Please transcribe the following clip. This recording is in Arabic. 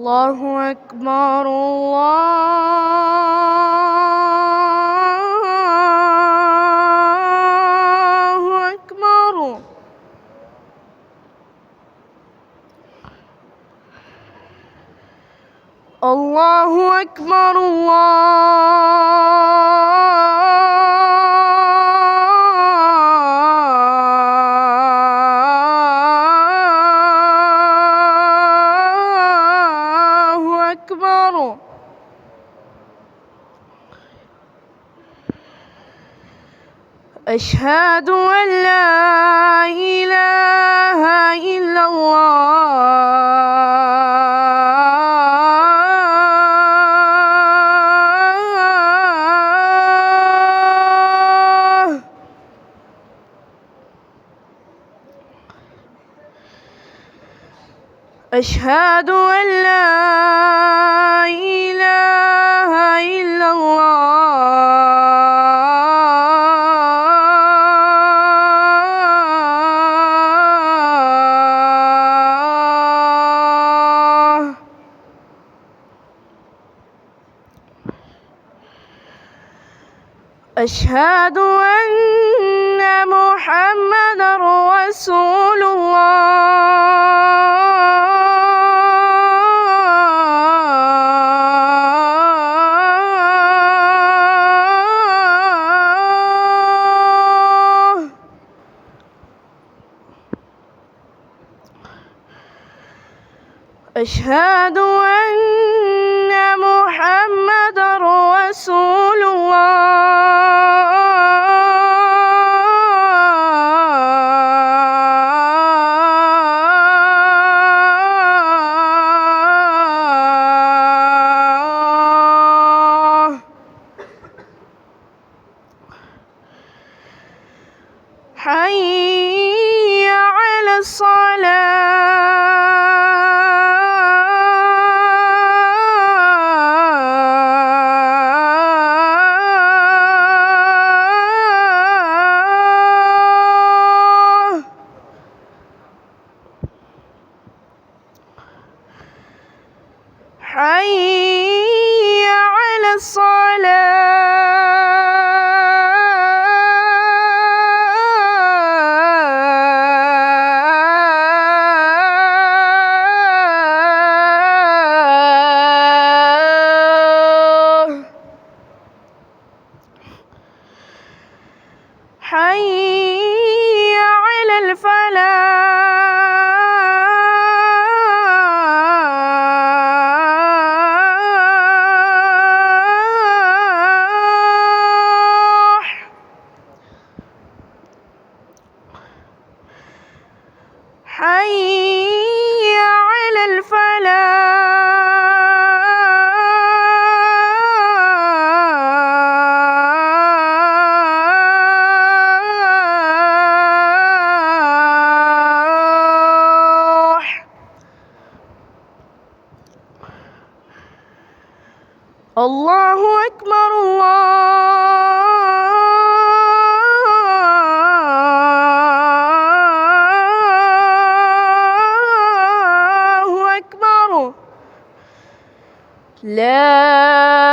الله أكبر الله أكبر. الله أكبر الله أكبر. أشهد أن لا إله إلا الله. أشهد أن لا إله إلا الله. أشهد أن محمدًا رسول الله. أشهد أن محمدًا رسول الله. حي على الصلاة. حي على الصلاة. حي على الفلاح. حي على الفلاح. الله أكبر الله أكبر. لا